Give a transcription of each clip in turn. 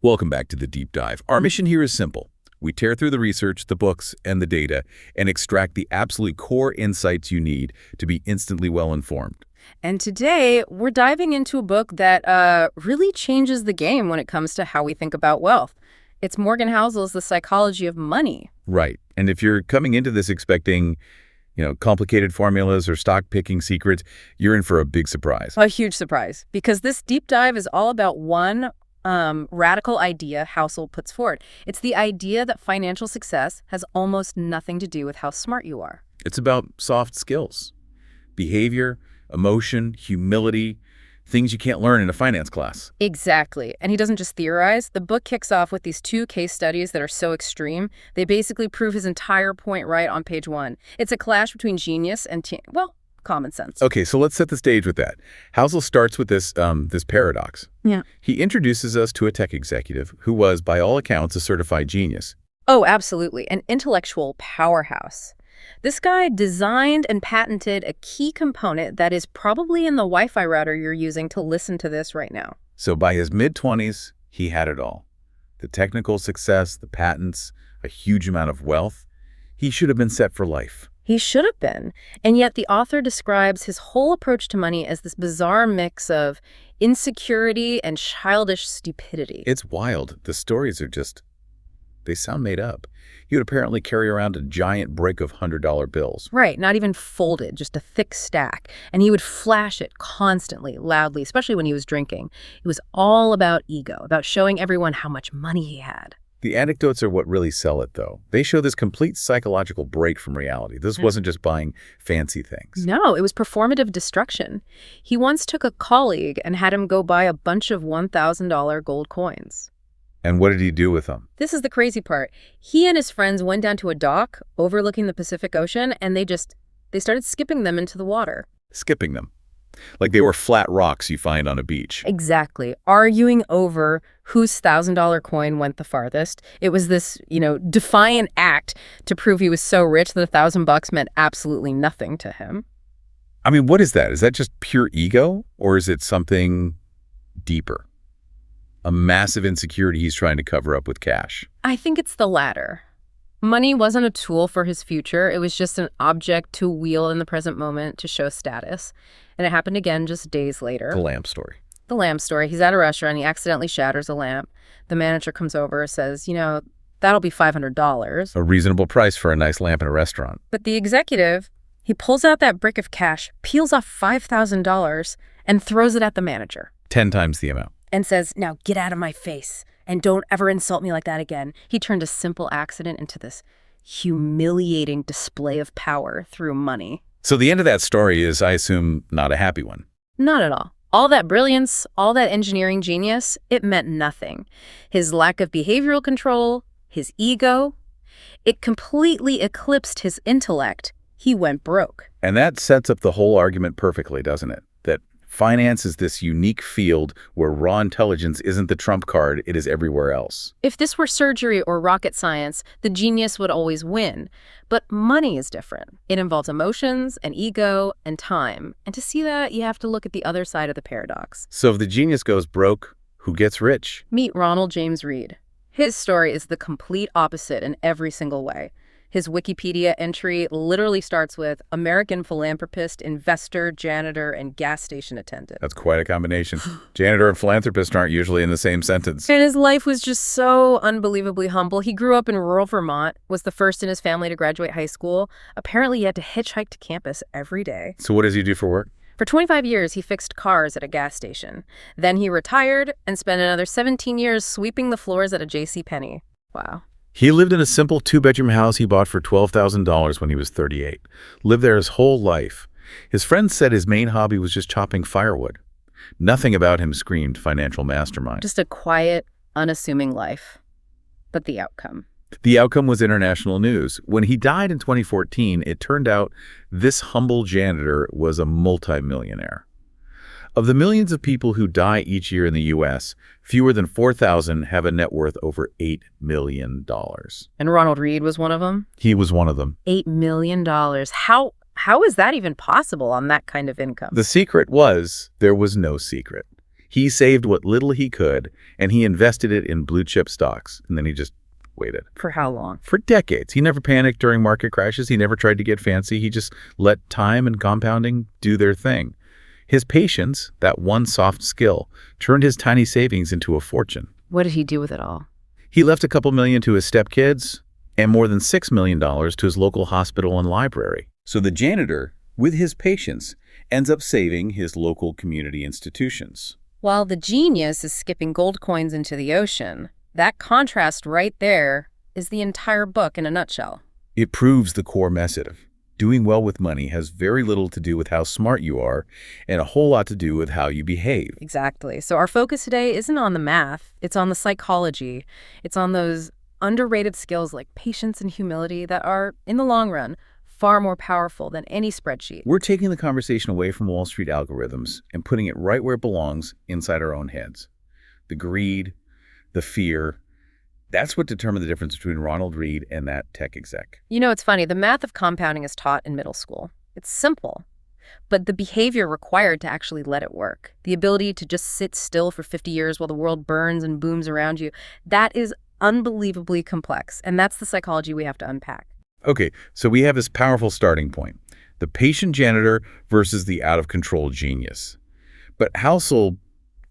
Welcome back to the Deep Dive. Our mission here is simple. We tear through the research, the books, and the data, and extract the absolute core insights you need to be instantly well-informed. And today, we're diving into a book that really changes the game when it comes to how we think about wealth. It's Morgan Housel's The Psychology of Money. Right. And if you're coming into this expecting, complicated formulas or stock-picking secrets, you're in for a big surprise. A huge surprise, because this deep dive is all about one radical idea Housel puts forward. It's the idea that financial success has almost nothing to do with how smart you are. It's about soft skills, behavior, emotion, humility, things you can't learn in a finance class. Exactly. And he doesn't just theorize. The book kicks off with these two case studies that are so extreme, they basically prove his entire point right on page 1. It's a clash between genius and, common sense. Okay, so let's set the stage with that. Housel starts with this paradox. Yeah. He introduces us to a tech executive who was, by all accounts, a certified genius. Oh, absolutely. An intellectual powerhouse. This guy designed and patented a key component that is probably in the Wi-Fi router you're using to listen to this right now. So by his mid-20s, he had it all. The technical success, the patents, a huge amount of wealth. He should have been set for life. He should have been. And yet the author describes his whole approach to money as this bizarre mix of insecurity and childish stupidity. It's wild. The stories are they sound made up. He would apparently carry around a giant brick of $100 bills. Right, not even folded, just a thick stack. And he would flash it constantly, loudly, especially when he was drinking. It was all about ego, about showing everyone how much money he had. The anecdotes are what really sell it, though. They show this complete psychological break from reality. This wasn't just buying fancy things. No, it was performative destruction. He once took a colleague and had him go buy a bunch of $1,000 gold coins. And what did he do with them? This is the crazy part. He and his friends went down to a dock overlooking the Pacific Ocean, and they started skipping them into the water. Skipping them. Like they were flat rocks you find on a beach. Exactly. Arguing over whose $1,000 coin went the farthest. It was this, defiant act to prove he was so rich that $1,000 meant absolutely nothing to him. I mean, what is that? Is that just pure ego? Or is it something deeper? A massive insecurity he's trying to cover up with cash? I think it's the latter. Money wasn't a tool for his future. It was just an object to wield in the present moment to show status. And it happened again just days later. The lamp story. The lamp story. He's at a restaurant. He accidentally shatters a lamp. The manager comes over, says, that'll be $500. A reasonable price for a nice lamp in a restaurant. But the executive, he pulls out that brick of cash, peels off $5,000, and throws it at the manager. 10 times the amount. And says, now get out of my face. And don't ever insult me like that again. He turned a simple accident into this humiliating display of power through money. So the end of that story is, I assume, not a happy one. Not at all. All that brilliance, all that engineering genius, it meant nothing. His lack of behavioral control, his ego, it completely eclipsed his intellect. He went broke. And that sets up the whole argument perfectly, doesn't it? That finance is this unique field where raw intelligence isn't the trump card, it is everywhere else. If this were surgery or rocket science, the genius would always win. But money is different. It involves emotions and ego and time. And to see that, you have to look at the other side of the paradox. So if the genius goes broke, who gets rich? Meet Ronald James Read. His story is the complete opposite in every single way. His Wikipedia entry literally starts with American philanthropist, investor, janitor, and gas station attendant. That's quite a combination. Janitor and philanthropist aren't usually in the same sentence. And his life was just so unbelievably humble. He grew up in rural Vermont, was the first in his family to graduate high school. Apparently, he had to hitchhike to campus every day. So what does he do for work? For 25 years, he fixed cars at a gas station. Then he retired and spent another 17 years sweeping the floors at a JCPenney. Wow. He lived in a simple 2-bedroom house he bought for $12,000 when he was 38. Lived there his whole life. His friends said his main hobby was just chopping firewood. Nothing about him screamed financial mastermind. Just a quiet, unassuming life. But the outcome. The outcome was international news. When he died in 2014, it turned out this humble janitor was a multimillionaire. Of the millions of people who die each year in the U.S., fewer than 4,000 have a net worth over $8 million. And Ronald Read was one of them? He was one of them. $8 million. How is that even possible on that kind of income? The secret was there was no secret. He saved what little he could, and he invested it in blue-chip stocks, and then he just waited. For how long? For decades. He never panicked during market crashes. He never tried to get fancy. He just let time and compounding do their thing. His patience, that one soft skill, turned his tiny savings into a fortune. What did he do with it all? He left a couple million to his stepkids and more than $6 million to his local hospital and library. So the janitor, with his patience, ends up saving his local community institutions. While the genius is skipping gold coins into the ocean, that contrast right there is the entire book in a nutshell. It proves the core message. Doing well with money has very little to do with how smart you are and a whole lot to do with how you behave. Exactly. So our focus today isn't on the math. It's on the psychology. It's on those underrated skills like patience and humility that are, in the long run, far more powerful than any spreadsheet. We're taking the conversation away from Wall Street algorithms and putting it right where it belongs, inside our own heads. The greed, the fear, that's what determined the difference between Ronald Read and that tech exec. You know, it's funny. The math of compounding is taught in middle school. It's simple, but the behavior required to actually let it work, the ability to just sit still for 50 years while the world burns and booms around you, that is unbelievably complex. And that's the psychology we have to unpack. Okay, so we have this powerful starting point, the patient janitor versus the out-of-control genius. But Housel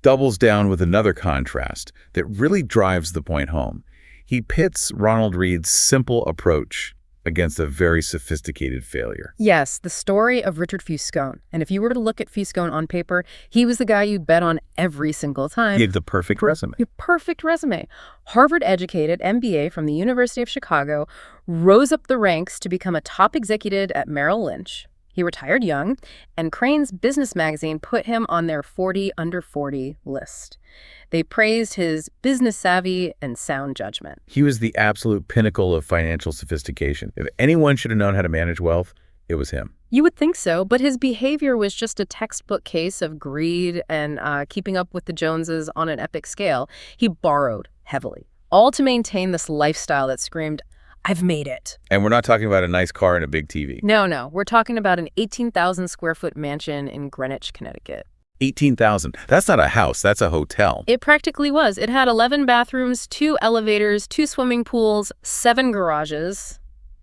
doubles down with another contrast that really drives the point home. He pits Ronald Read's simple approach against a very sophisticated failure. Yes, the story of Richard Fuscone. And if you were to look at Fuscone on paper, he was the guy you'd bet on every single time. He had the perfect resume. Your perfect resume. Harvard-educated MBA from the University of Chicago, rose up the ranks to become a top executive at Merrill Lynch. He retired young, and Crane's business magazine put him on their 40 under 40 list. They praised his business savvy and sound judgment. He was the absolute pinnacle of financial sophistication. If anyone should have known how to manage wealth, it was him. You would think so, but his behavior was just a textbook case of greed and keeping up with the Joneses on an epic scale. He borrowed heavily, all to maintain this lifestyle that screamed, "I've made it." And we're not talking about a nice car and a big TV. No. We're talking about an 18,000 square foot mansion in Greenwich, Connecticut. 18,000. That's not a house. That's a hotel. It practically was. It had 11 bathrooms, 2 elevators, 2 swimming pools, 7 garages.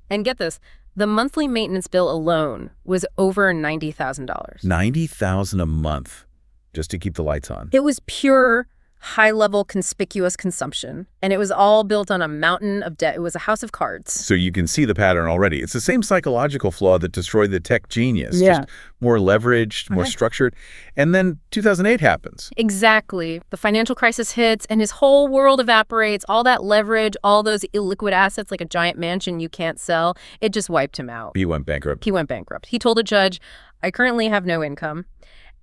And get this, the monthly maintenance bill alone was over $90,000. $90,000 a month just to keep the lights on. It was pure, high-level, conspicuous consumption, and it was all built on a mountain of debt. It was a house of cards. So you can see the pattern already. It's the same psychological flaw that destroyed the tech genius. Yeah. Just more leveraged, more structured. And then 2008 happens. Exactly. The financial crisis hits, and his whole world evaporates. All that leverage, all those illiquid assets like a giant mansion you can't sell, it just wiped him out. He went bankrupt. He told a judge, "I currently have no income."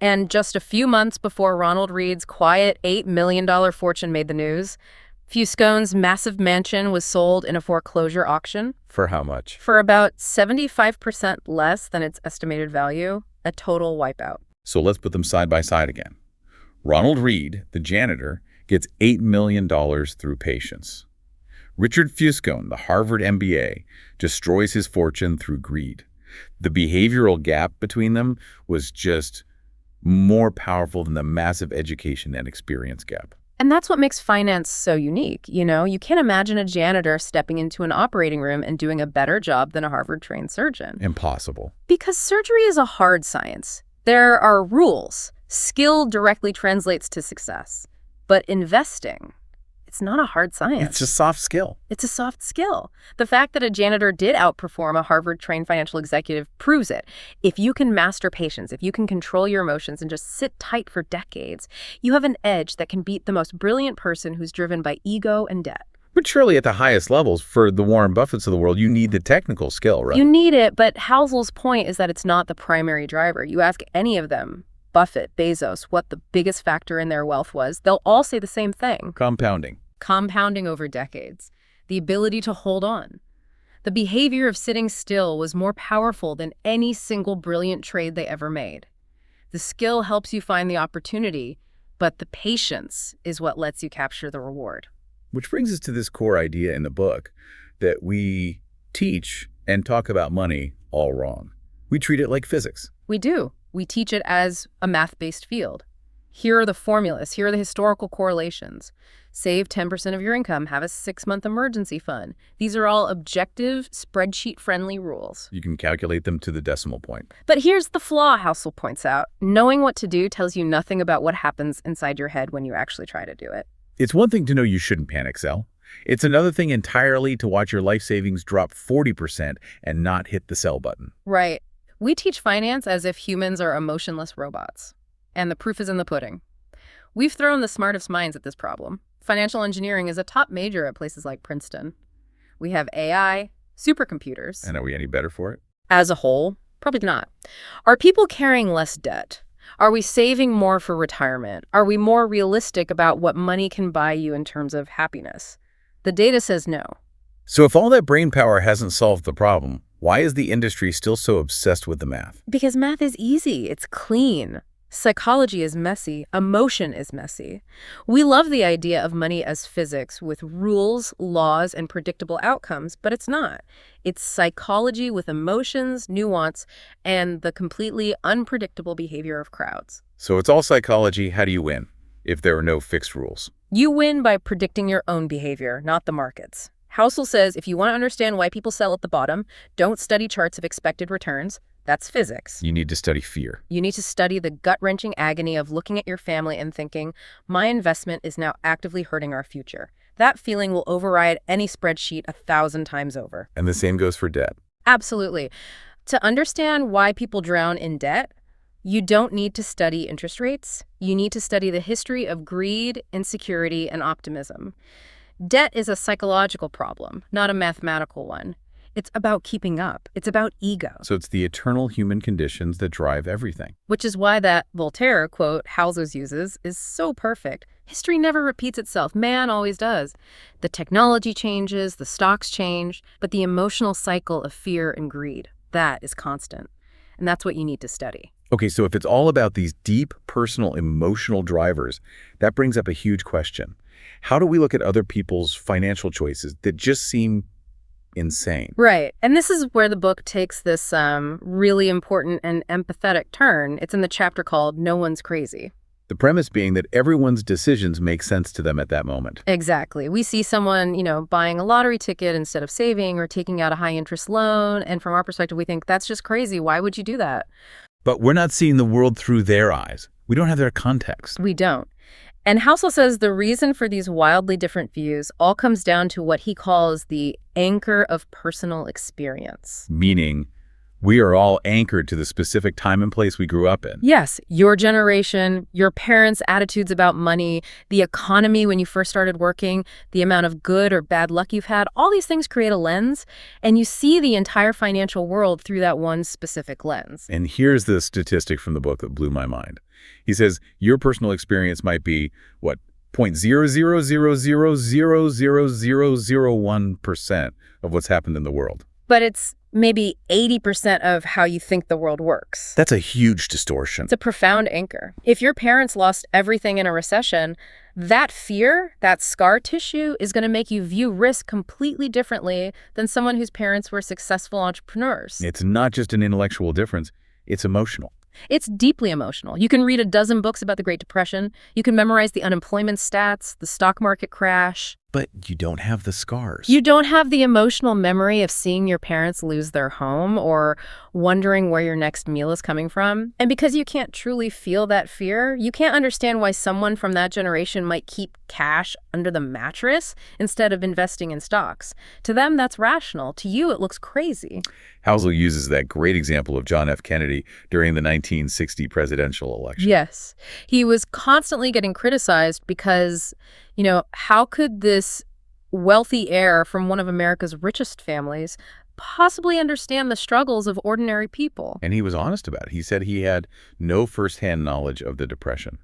And just a few months before Ronald Read's quiet $8 million fortune made the news, Fuscone's massive mansion was sold in a foreclosure auction. For how much? For about 75% less than its estimated value, a total wipeout. So let's put them side by side again. Ronald Read, the janitor, gets $8 million through patience. Richard Fuscone, the Harvard MBA, destroys his fortune through greed. The behavioral gap between them was just more powerful than the massive education and experience gap. And that's what makes finance so unique. You know, you can't imagine a janitor stepping into an operating room and doing a better job than a Harvard-trained surgeon. Impossible. Because surgery is a hard science. There are rules. Skill directly translates to success. But investing, it's not a hard science. It's a soft skill. It's a soft skill. The fact that a janitor did outperform a Harvard-trained financial executive proves it. If you can master patience, if you can control your emotions and just sit tight for decades, you have an edge that can beat the most brilliant person who's driven by ego and debt. But surely at the highest levels, for the Warren Buffetts of the world, you need the technical skill, right? You need it, but Housel's point is that it's not the primary driver. You ask any of them, Buffett, Bezos, what the biggest factor in their wealth was, they'll all say the same thing. Compounding. Compounding over decades. The ability to hold on. The behavior of sitting still was more powerful than any single brilliant trade they ever made. The skill helps you find the opportunity, but the patience is what lets you capture the reward. Which brings us to this core idea in the book that we teach and talk about money all wrong. We treat it like physics. We do. We teach it as a math-based field. Here are the formulas. Here are the historical correlations. Save 10% of your income. Have a 6-month emergency fund. These are all objective, spreadsheet-friendly rules. You can calculate them to the decimal point. But here's the flaw, Housel points out. Knowing what to do tells you nothing about what happens inside your head when you actually try to do it. It's one thing to know you shouldn't panic sell. It's another thing entirely to watch your life savings drop 40% and not hit the sell button. Right. We teach finance as if humans are emotionless robots. And the proof is in the pudding. We've thrown the smartest minds at this problem. Financial engineering is a top major at places like Princeton. We have AI, supercomputers. And are we any better for it? As a whole, probably not. Are people carrying less debt? Are we saving more for retirement? Are we more realistic about what money can buy you in terms of happiness? The data says no. So if all that brain power hasn't solved the problem, why is the industry still so obsessed with the math? Because math is easy. It's clean. Psychology is messy. Emotion is messy. We love the idea of money as physics with rules, laws, and predictable outcomes, but it's not. It's psychology with emotions, nuance, and the completely unpredictable behavior of crowds. So it's all psychology. How do you win if there are no fixed rules? You win by predicting your own behavior, not the market's. Housel says if you want to understand why people sell at the bottom, don't study charts of expected returns. That's physics. You need to study fear. You need to study the gut-wrenching agony of looking at your family and thinking, my investment is now actively hurting our future. That feeling will override any spreadsheet 1,000 times over. And the same goes for debt. Absolutely. To understand why people drown in debt, you don't need to study interest rates. You need to study the history of greed, insecurity, and optimism. Debt is a psychological problem, not a mathematical one. It's about keeping up. It's about ego. So it's the eternal human conditions that drive everything. Which is why that Voltaire quote Housel uses is so perfect. History never repeats itself. Man always does. The technology changes, the stocks change, but the emotional cycle of fear and greed, that is constant. And that's what you need to study. Okay, so if it's all about these deep, personal, emotional drivers, that brings up a huge question. How do we look at other people's financial choices that just seem insane? Right. And this is where the book takes this really important and empathetic turn. It's in the chapter called No One's Crazy. The premise being that everyone's decisions make sense to them at that moment. Exactly. We see someone, buying a lottery ticket instead of saving or taking out a high-interest loan. And from our perspective, we think, that's just crazy. Why would you do that? But we're not seeing the world through their eyes. We don't have their context. We don't. And Housel says the reason for these wildly different views all comes down to what he calls the anchor of personal experience. Meaning, we are all anchored to the specific time and place we grew up in. Yes, your generation, your parents' attitudes about money, the economy when you first started working, the amount of good or bad luck you've had, all these things create a lens, and you see the entire financial world through that one specific lens. And here's the statistic from the book that blew my mind. He says your personal experience might be, 0.000000001% of what's happened in the world. But it's maybe 80% of how you think the world works. That's a huge distortion. It's a profound anchor. If your parents lost everything in a recession, that fear, that scar tissue is going to make you view risk completely differently than someone whose parents were successful entrepreneurs. It's not just an intellectual difference, it's emotional. It's deeply emotional. You can read a dozen books about the Great Depression. You can memorize the unemployment stats, the stock market crash. But you don't have the scars. You don't have the emotional memory of seeing your parents lose their home or wondering where your next meal is coming from. And because you can't truly feel that fear, you can't understand why someone from that generation might keep cash under the mattress instead of investing in stocks. To them, that's rational. To you, it looks crazy. Housel uses that great example of John F. Kennedy during the 1960 presidential election. Yes. He was constantly getting criticized because, how could this wealthy heir from one of America's richest families possibly understand the struggles of ordinary people? And he was honest about it. He said he had no firsthand knowledge of the Depression.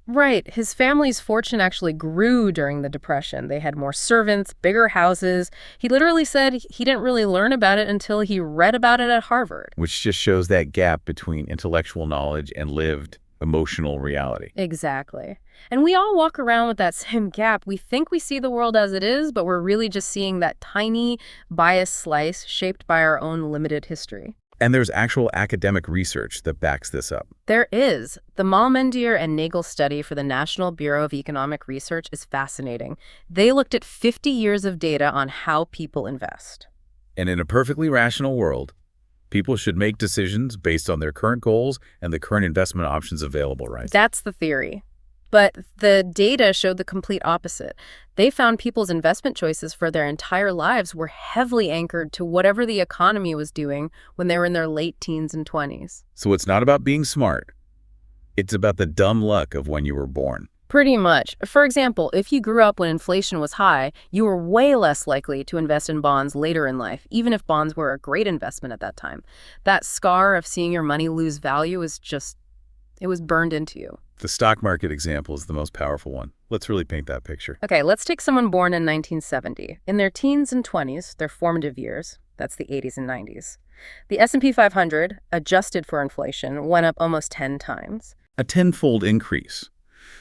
Right. His family's fortune actually grew during the Depression. They had more servants, bigger houses. He literally said he didn't really learn about it until he read about it at Harvard. Which just shows that gap between intellectual knowledge and lived emotional reality. Exactly. And we all walk around with that same gap. We think we see the world as it is, but we're really just seeing that tiny biased slice shaped by our own limited history. And there's actual academic research that backs this up. There is. The Mentiora and Nagel study for the National Bureau of Economic Research is fascinating. They looked at 50 years of data on how people invest. And in a perfectly rational world, people should make decisions based on their current goals and the current investment options available, right? That's the theory. But the data showed the complete opposite. They found people's investment choices for their entire lives were heavily anchored to whatever the economy was doing when they were in their late teens and 20s. So it's not about being smart. It's about the dumb luck of when you were born. Pretty much. For example, if you grew up when inflation was high, you were way less likely to invest in bonds later in life, even if bonds were a great investment at that time. That scar of seeing your money lose value is just, it was burned into you. The stock market example is the most powerful one. Let's really paint that picture. Okay, let's take someone born in 1970. In their teens and 20s, their formative years, that's the 80s and 90s, the S&P 500, adjusted for inflation, went up almost 10 times. A tenfold increase.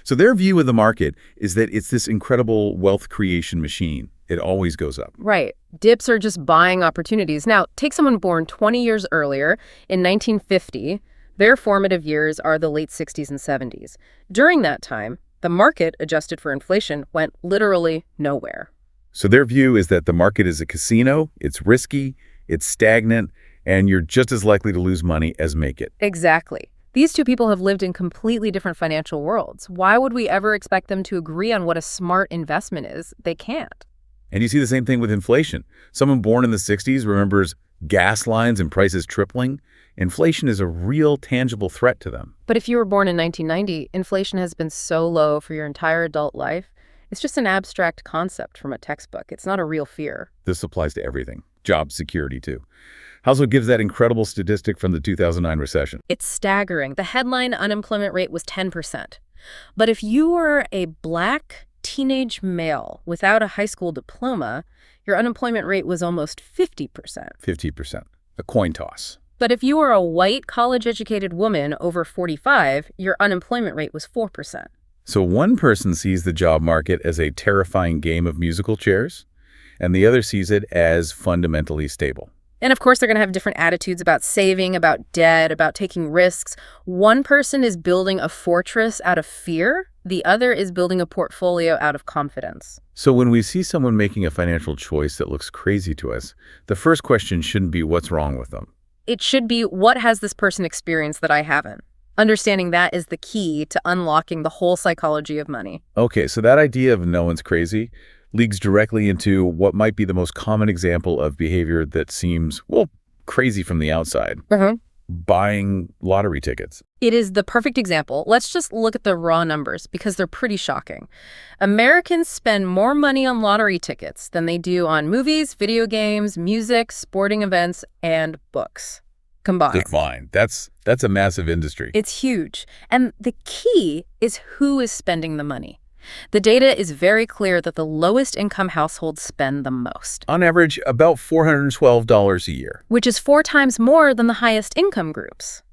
So their view of the market is that it's this incredible wealth creation machine. It always goes up. Right. Dips are just buying opportunities. Now, take someone born 20 years earlier, in 1950. Their formative years are the late 60s and 70s. During that time, the market, adjusted for inflation, went literally nowhere. So their view is that the market is a casino, it's risky, it's stagnant, and you're just as likely to lose money as make it. Exactly. These two people have lived in completely different financial worlds. Why would we ever expect them to agree on what a smart investment is? They can't. And you see the same thing with inflation. Someone born in the 60s remembers gas lines and prices tripling. Inflation is a real, tangible threat to them. But if you were born in 1990, inflation has been so low for your entire adult life. It's just an abstract concept from a textbook. It's not a real fear. This applies to everything. Job security, too. Housel gives that incredible statistic from the 2009 recession. It's staggering. The headline unemployment rate was 10%. But if you were a Black teenage male without a high school diploma, your unemployment rate was almost 50%. 50%. A coin toss. But if you were a white, college-educated woman over 45, your unemployment rate was 4%. So one person sees the job market as a terrifying game of musical chairs, and the other sees it as fundamentally stable. And of course, they're going to have different attitudes about saving, about debt, about taking risks. One person is building a fortress out of fear. The other is building a portfolio out of confidence. So when we see someone making a financial choice that looks crazy to us, the first question shouldn't be what's wrong with them. It should be, what has this person experienced that I haven't? Understanding that is the key to unlocking the whole psychology of money. Okay, so that idea of no one's crazy leads directly into what might be the most common example of behavior that seems, well, crazy from the outside. Buying lottery tickets. It is the perfect example. Let's just look at the raw numbers because they're pretty shocking. Americans spend more money on lottery tickets than they do on movies, video games, music, sporting events, and books combined. Fine. That's a massive industry. It's huge. And the key is who is spending the money. The data is very clear that the lowest income households spend the most. On average, about $412 a year. Which is 4 times more than the highest income groups.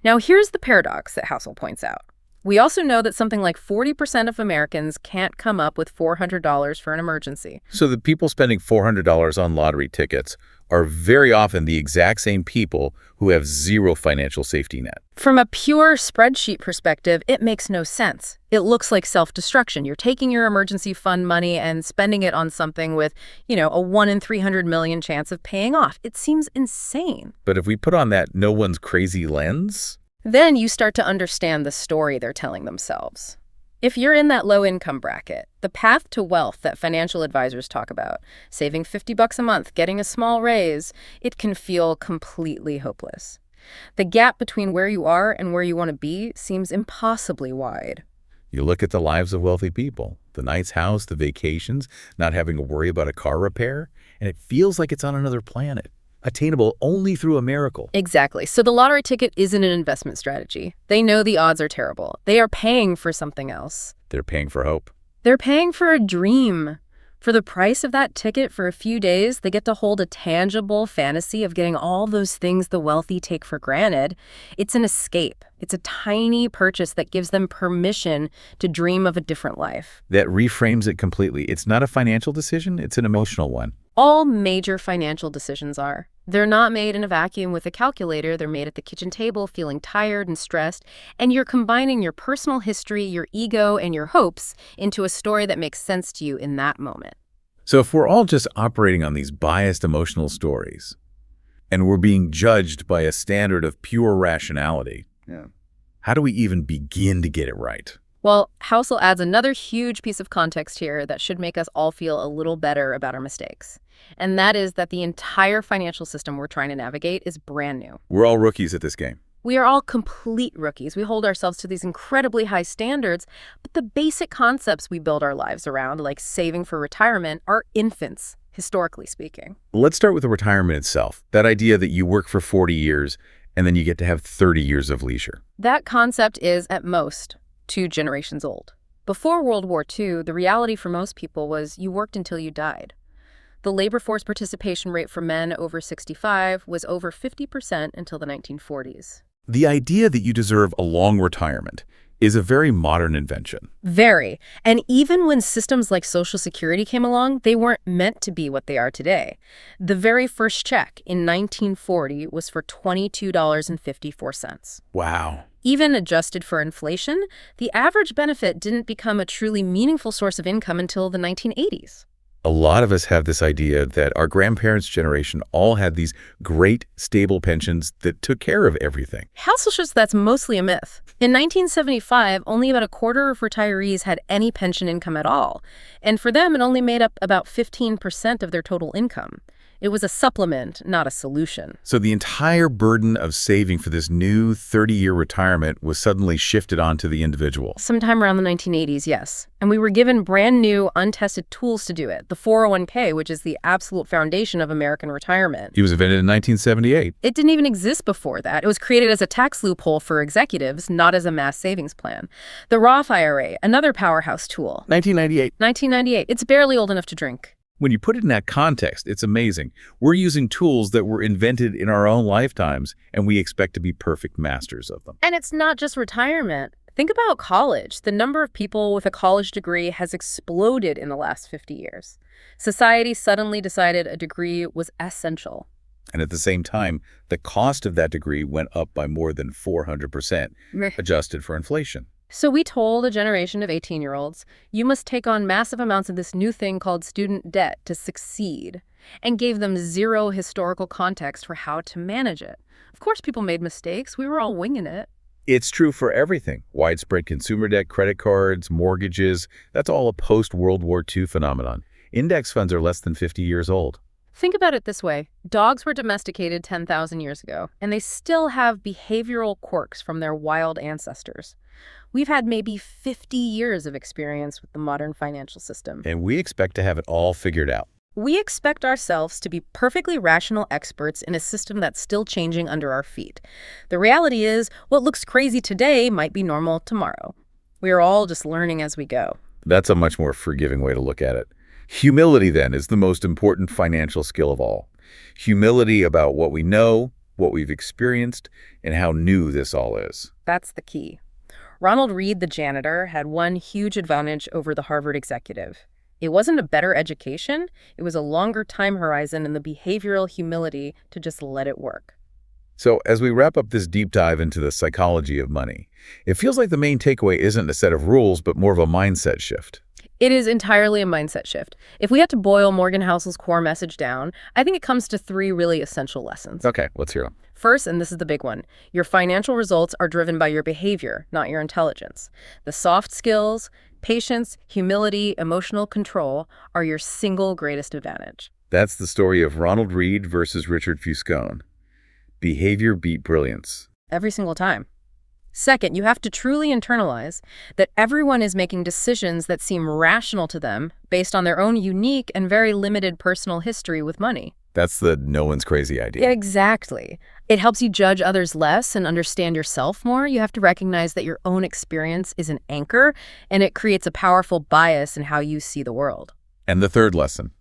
Now, here's the paradox that Housel points out. We also know that something like 40% of Americans can't come up with $400 for an emergency. So the people spending $400 on lottery tickets are very often the exact same people who have zero financial safety net. From a pure spreadsheet perspective, it makes no sense. It looks like self-destruction. You're taking your emergency fund money and spending it on something with, a 1 in 300 million chance of paying off. It seems insane. But if we put on that no one's crazy lens, then you start to understand the story they're telling themselves. If you're in that low-income bracket, the path to wealth that financial advisors talk about, saving $50 a month, getting a small raise, it can feel completely hopeless. The gap between where you are and where you want to be seems impossibly wide. You look at the lives of wealthy people, the nice house, the vacations, not having to worry about a car repair, and it feels like it's on another planet, attainable only through a miracle. Exactly. So the lottery ticket isn't an investment strategy. They know the odds are terrible. They are paying for something else. They're paying for hope. They're paying for a dream. For the price of that ticket for a few days, they get to hold a tangible fantasy of getting all those things the wealthy take for granted. It's an escape. It's a tiny purchase that gives them permission to dream of a different life. That reframes it completely. It's not a financial decision, it's an emotional one. All major financial decisions are. They're not made in a vacuum with a calculator. They're made at the kitchen table, feeling tired and stressed, and you're combining your personal history, your ego, and your hopes into a story that makes sense to you in that moment. So if we're all just operating on these biased emotional stories, and we're being judged by a standard of pure rationality, how do we even begin to get it right? Well, Housel adds another huge piece of context here that should make us all feel a little better about our mistakes. And that is that the entire financial system we're trying to navigate is brand new. We're all rookies at this game. We are all complete rookies. We hold ourselves to these incredibly high standards, but the basic concepts we build our lives around, like saving for retirement, are infants, historically speaking. Let's start with the retirement itself. That idea that you work for 40 years and then you get to have 30 years of leisure. That concept is, at most, 2 generations old. Before World War II, the reality for most people was you worked until you died. The labor force participation rate for men over 65 was over 50% until the 1940s. The idea that you deserve a long retirement is a very modern invention. Very. And even when systems like Social Security came along, they weren't meant to be what they are today. The very first check in 1940 was for $22.54. Wow. Even adjusted for inflation, the average benefit didn't become a truly meaningful source of income until the 1980s. A lot of us have this idea that our grandparents' generation all had these great, stable pensions that took care of everything. Housel shows that's mostly a myth. In 1975, only about a quarter of retirees had any pension income at all. And for them, it only made up about 15% of their total income. It was a supplement, not a solution. So the entire burden of saving for this new 30-year retirement was suddenly shifted onto the individual. Sometime around the 1980s, yes. And we were given brand new, untested tools to do it. The 401k, which is the absolute foundation of American retirement. It was invented in 1978. It didn't even exist before that. It was created as a tax loophole for executives, not as a mass savings plan. The Roth IRA, another powerhouse tool. 1998. 1998. It's barely old enough to drink. When you put it in that context, it's amazing. We're using tools that were invented in our own lifetimes, and we expect to be perfect masters of them. And it's not just retirement. Think about college. The number of people with a college degree has exploded in the last 50 years. Society suddenly decided a degree was essential. And at the same time, the cost of that degree went up by more than 400%, adjusted for inflation. So we told a generation of 18-year-olds, you must take on massive amounts of this new thing called student debt to succeed, and gave them zero historical context for how to manage it. Of course, people made mistakes. We were all winging it. It's true for everything. Widespread consumer debt, credit cards, mortgages, that's all a post-World War II phenomenon. Index funds are less than 50 years old. Think about it this way. Dogs were domesticated 10,000 years ago, and they still have behavioral quirks from their wild ancestors. We've had maybe 50 years of experience with the modern financial system. And we expect to have it all figured out. We expect ourselves to be perfectly rational experts in a system that's still changing under our feet. The reality is, what looks crazy today might be normal tomorrow. We are all just learning as we go. That's a much more forgiving way to look at it. Humility, then, is the most important financial skill of all. Humility about what we know, what we've experienced, and how new this all is. That's the key. Ronald Read, the janitor, had one huge advantage over the Harvard executive. It wasn't a better education, it was a longer time horizon and the behavioral humility to just let it work. So as we wrap up this deep dive into the psychology of money, it feels like the main takeaway isn't a set of rules, but more of a mindset shift. It is entirely a mindset shift. If we had to boil Morgan Housel's core message down, I think it comes to 3 really essential lessons. Okay, let's hear them. First, and this is the big one, your financial results are driven by your behavior, not your intelligence. The soft skills, patience, humility, emotional control are your single greatest advantage. That's the story of Ronald Read versus Richard Fuscone. Behavior beat brilliance. Every single time. Second, you have to truly internalize that everyone is making decisions that seem rational to them based on their own unique and very limited personal history with money. That's the no one's crazy idea. Exactly. It helps you judge others less and understand yourself more. You have to recognize that your own experience is an anchor, and it creates a powerful bias in how you see the world. And the third lesson.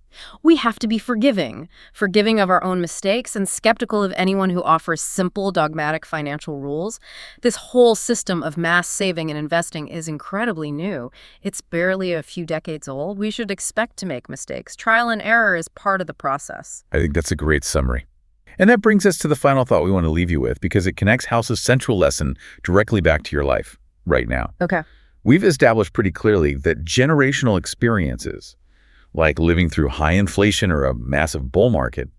We have to be forgiving of our own mistakes and skeptical of anyone who offers simple, dogmatic financial rules. This whole system of mass saving and investing is incredibly new. It's barely a few decades old. We should expect to make mistakes. Trial and error is part of the process. I think that's a great summary. And that brings us to the final thought we want to leave you with, because it connects House's central lesson directly back to your life right now. Okay. We've established pretty clearly that generational experiences, like living through high inflation or a massive bull market,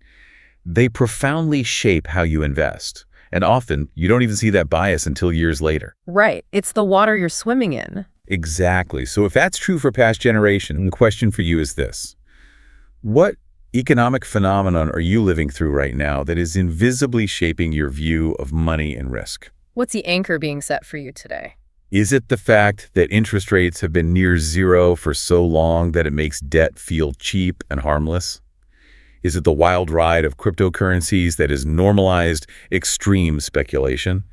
they profoundly shape how you invest. And often, you don't even see that bias until years later. Right. It's the water you're swimming in. Exactly. So if that's true for past generations, the question for you is this. What economic phenomenon are you living through right now that is invisibly shaping your view of money and risk? What's the anchor being set for you today? Is it the fact that interest rates have been near zero for so long that it makes debt feel cheap and harmless? Is it the wild ride of cryptocurrencies that has normalized extreme speculation?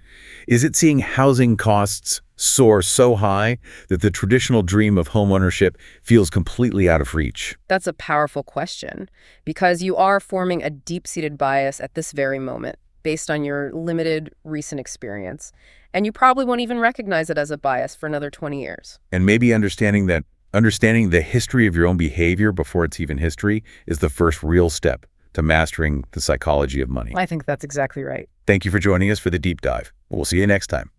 Is it seeing housing costs soar so high that the traditional dream of homeownership feels completely out of reach? That's a powerful question, because you are forming a deep-seated bias at this very moment based on your limited recent experience. And you probably won't even recognize it as a bias for another 20 years. And maybe understanding the history of your own behavior before it's even history is the first real step to mastering the psychology of money. I think that's exactly right. Thank you for joining us for the deep dive. We'll see you next time.